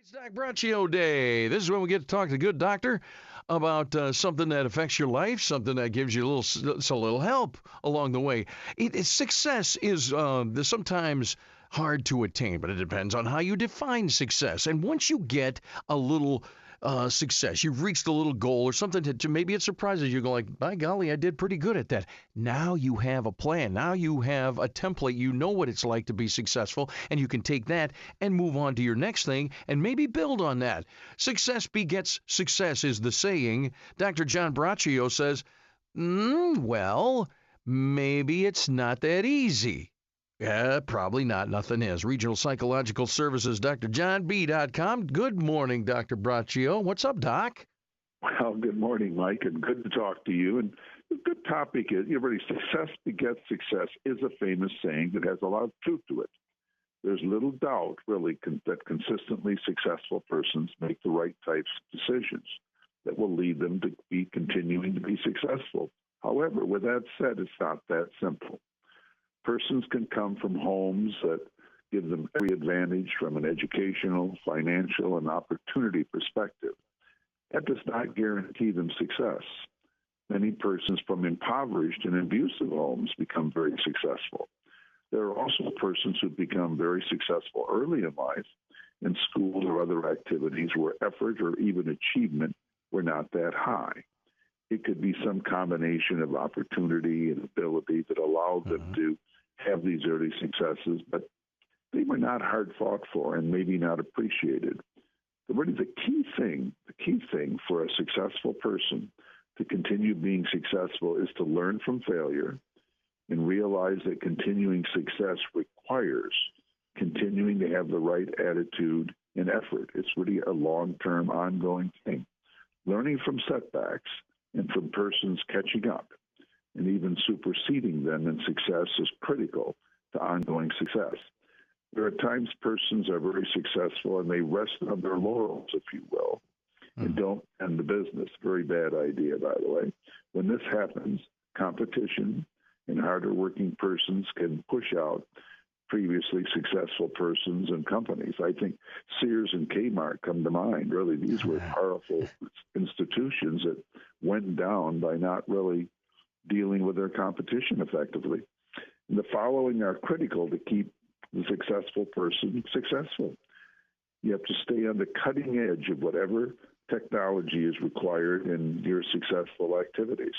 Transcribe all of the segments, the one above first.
It's Doc Braccio Day. This is when we get to talk to the good doctor about something that affects your life, something that gives you a little help along the way. Success is sometimes hard to attain, but it depends on how you define success. And once you get a little success, you've reached a little goal or something that maybe it surprises you. You go like, by golly, I did pretty good at that. Now you have a plan. Now you have a template. You know what it's like to be successful, and you can take that and move on to your next thing and maybe build on that. Success begets success is the saying. Dr. John Braccio says, well, maybe it's not that easy. Yeah, probably not. Nothing is. Regional Psychological Services, drjohnb.com. Good morning, Dr. Braccio. What's up, Doc? Well, good morning, Mike, and good to talk to you. And the good topic is, success begets success is a famous saying that has a lot of truth to it. There's little doubt, really, that consistently successful persons make the right types of decisions that will lead them to be continuing to be successful. However, with that said, it's not that simple. Persons can come from homes that give them every advantage from an educational, financial, and opportunity perspective. That does not guarantee them success. Many persons from impoverished and abusive homes become very successful. There are also persons who become very successful early in life in school or other activities where effort or even achievement were not that high. It could be some combination of opportunity and ability that allowed them to have these early successes, but they were not hard fought for and maybe not appreciated. But really the key thing for a successful person to continue being successful is to learn from failure and realize that continuing success requires continuing to have the right attitude and effort. It's really a long-term, ongoing thing. Learning from setbacks and from persons catching up and even superseding them in success is critical to ongoing success. There are times persons are very successful and they rest on their laurels, if you will, and don't end the business. Very bad idea, by the way. When this happens, competition and harder working persons can push out previously successful persons and companies. I think Sears and Kmart come to mind. Really, these were powerful institutions that went down by not really dealing with their competition effectively. And the following are critical to keep the successful person successful. You have to stay on the cutting edge of whatever technology is required in your successful activities.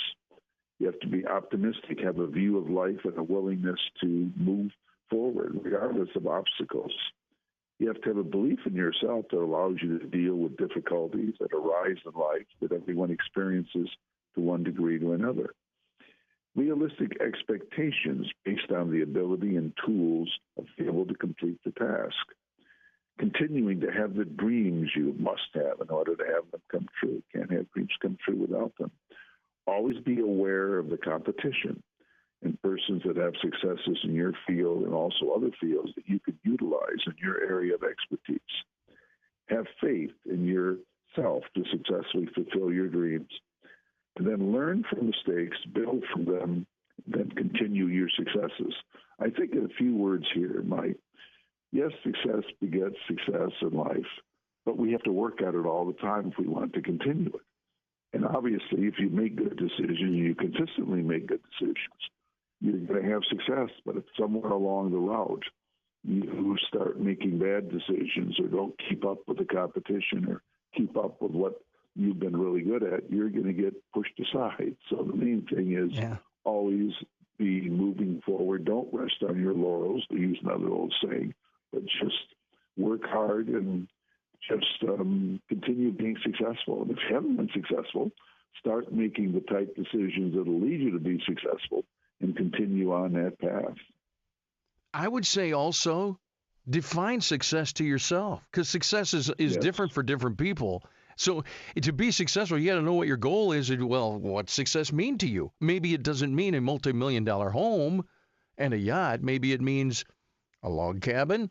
You have to be optimistic, have a view of life, and a willingness to move forward regardless of obstacles. You have to have a belief in yourself that allows you to deal with difficulties that arise in life that everyone experiences to one degree to another. Realistic expectations based on the ability and tools of being able to complete the task. Continuing to have the dreams you must have in order to have them come true. Can't have dreams come true without them. Always be aware of the competition and persons that have successes in your field and also other fields that you could utilize in your area of expertise. Have faith in yourself to successfully fulfill your dreams. And then learn from mistakes, build from them, then continue your successes. I think in a few words here, Mike, yes, success begets success in life, but we have to work at it all the time if we want to continue it. And obviously, if you make good decisions, you consistently make good decisions, you're going to have success. But if somewhere along the route you start making bad decisions or don't keep up with the competition or keep up with what you've been really good at, you're going to get pushed aside. So the main thing is always be moving forward. Don't rest on your laurels, to use another old saying, but just work hard and just continue being successful. And if you haven't been successful, start making the type decisions that will lead you to be successful and continue on that path. I would say also define success to yourself, because success is different for different people. So to be successful, you got to know what your goal is. And, well, what's success mean to you? Maybe it doesn't mean a multi-million-dollar home and a yacht. Maybe it means a log cabin,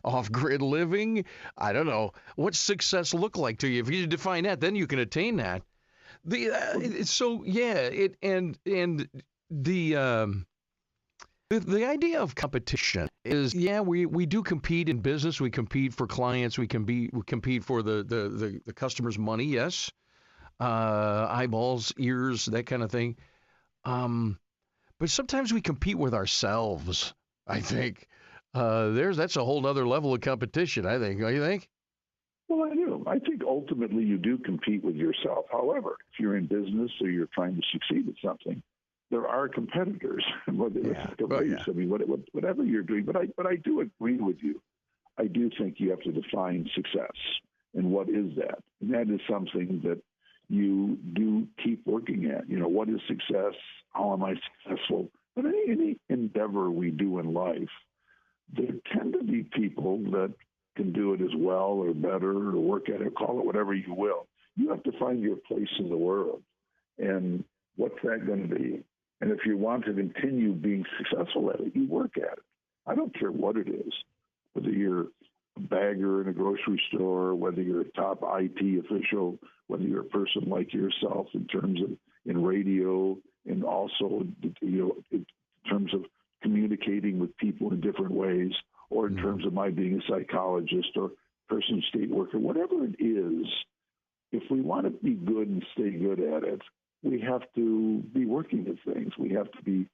off-grid living. I don't know. What's success look like to you? If you define that, then you can attain that. The The idea of competition is, yeah, we do compete in business. We compete for clients. We compete for the customer's money. Yes, eyeballs, ears, that kind of thing. Um, but sometimes we compete with ourselves. I think that's a whole other level of competition. I think. Don't you think? Well, I do. I think ultimately you do compete with yourself. However, if you're in business or you're trying to succeed at something, there are competitors, whether it's like a race. I mean, whatever you're doing. But I do agree with you. I do think you have to define success. And what is that? And that is something that you do keep working at. You know, what is success? How am I successful? But any endeavor we do in life, there tend to be people that can do it as well or better or work at it, call it whatever you will. You have to find your place in the world. And what's that going to be? And if you want to continue being successful at it, you work at it. I don't care what it is, whether you're a bagger in a grocery store, whether you're a top IT official, whether you're a person like yourself in terms of in radio, and also in terms of communicating with people in different ways, or in terms of my being a psychologist or person state worker, whatever it is, if we want to be good and stay good at it, we have to be working at things. We have to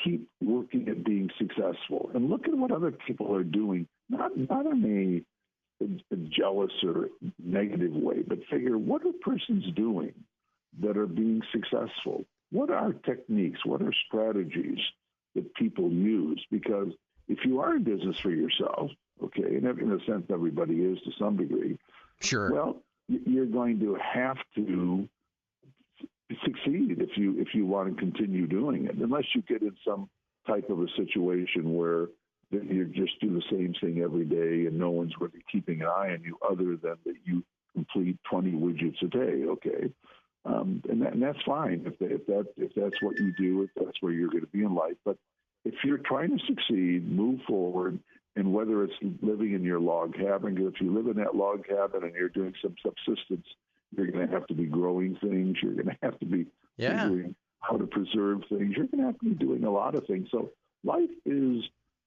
keep working at being successful and look at what other people are doing, not in a jealous or negative way, but figure what are persons doing that are being successful? What are techniques? What are strategies that people use? Because if you are in business for yourself, okay, and in a sense everybody is to some degree, sure. Well, you're going to have to succeed if you want to continue doing it, unless you get in some type of a situation where you just do the same thing every day and no one's really keeping an eye on you other than that you complete 20 widgets a day, okay? And that's fine if that's what you do, if that's where you're going to be in life. But if you're trying to succeed, move forward, and whether it's living in your log cabin, if you live in that log cabin and you're doing some subsistence, you're going to have to be growing things. You're going to have to be figuring how to preserve things. You're going to have to be doing a lot of things. So life is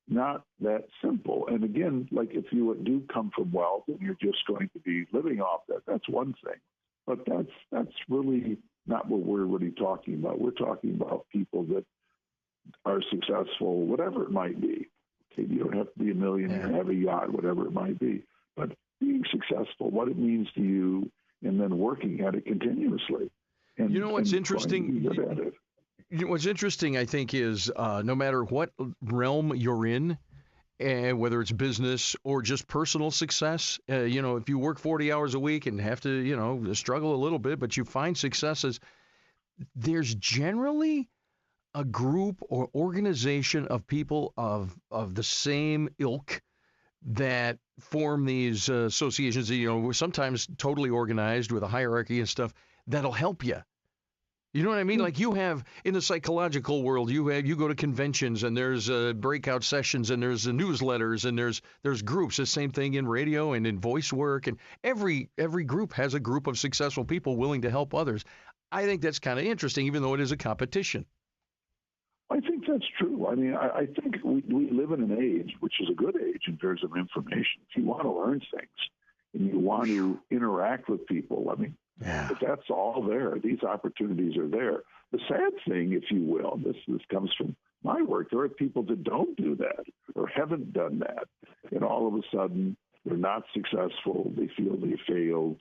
not that simple. And again, like if you do come from wealth and you're just going to be living off that, that's one thing. But that's really not what we're really talking about. We're talking about people that are successful, whatever it might be. Okay, you don't have to be a millionaire, have a yacht, whatever it might be. But being successful, what it means to you, and then working at it continuously. And, you know what's interesting? What's interesting, I think, is no matter what realm you're in, and whether it's business or just personal success, if you work 40 hours a week and have to, struggle a little bit, but you find successes, there's generally a group or organization of people of the same ilk that form these associations, sometimes totally organized with a hierarchy and stuff, that'll help you. You know what I mean? Like you have in the psychological world, you go to conventions and there's breakout sessions and there's newsletters and there's groups. The same thing in radio and in voice work, and every group has a group of successful people willing to help others. I think that's kind of interesting, even though it is a competition. I think that's true. I mean, I think we live in an age, which is a good age in terms of information. If you want to learn things and you want to interact with people, I mean, but that's all there. These opportunities are there. The sad thing, if you will, this comes from my work, there are people that don't do that or haven't done that. And all of a sudden, they're not successful. They feel they failed.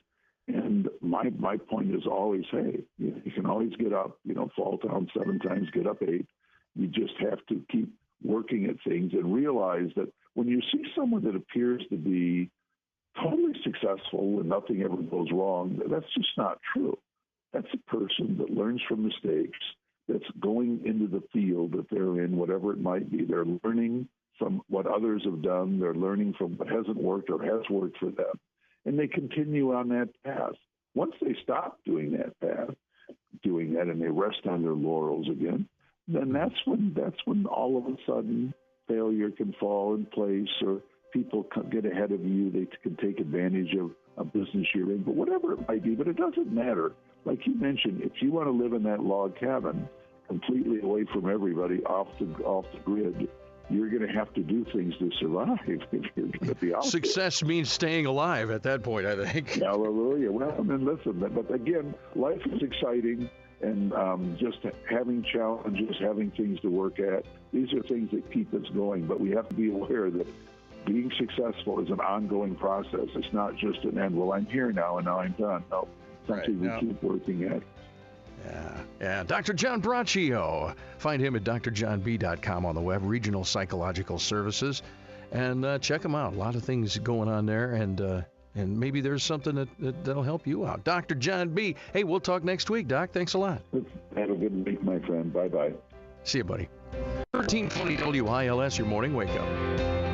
And my point is always, hey, you can always get up, fall down 7 times, get up 8. You just have to keep working at things and realize that when you see someone that appears to be totally successful and nothing ever goes wrong, that's just not true. That's a person that learns from mistakes, that's going into the field that they're in, whatever it might be. They're learning from what others have done. They're learning from what hasn't worked or has worked for them. And they continue on that path. Once they stop doing that, and they rest on their laurels again, then that's when all of a sudden failure can fall in place, or people get ahead of you. They can take advantage of a business you're in, but whatever it might be. But it doesn't matter. Like you mentioned, if you want to live in that log cabin, completely away from everybody, off the grid, you're going to have to do things to survive if you're going to be out Success means staying alive at that point, I think. Hallelujah. Well, I mean, listen, but again, life is exciting, and just having challenges, having things to work at, these are things that keep us going. But we have to be aware that being successful is an ongoing process. It's not just an end. Well, I'm here now, and now I'm done. No, something we keep working at. Yeah. Dr. John Braccio. Find him at drjohnb.com on the web, Regional Psychological Services, and check him out. A lot of things going on there, and maybe there's something that'll help you out. Dr. John B. Hey, we'll talk next week, Doc. Thanks a lot. Have a good week, my friend. Bye-bye. See you, buddy. 1320 WILS, your morning wake up.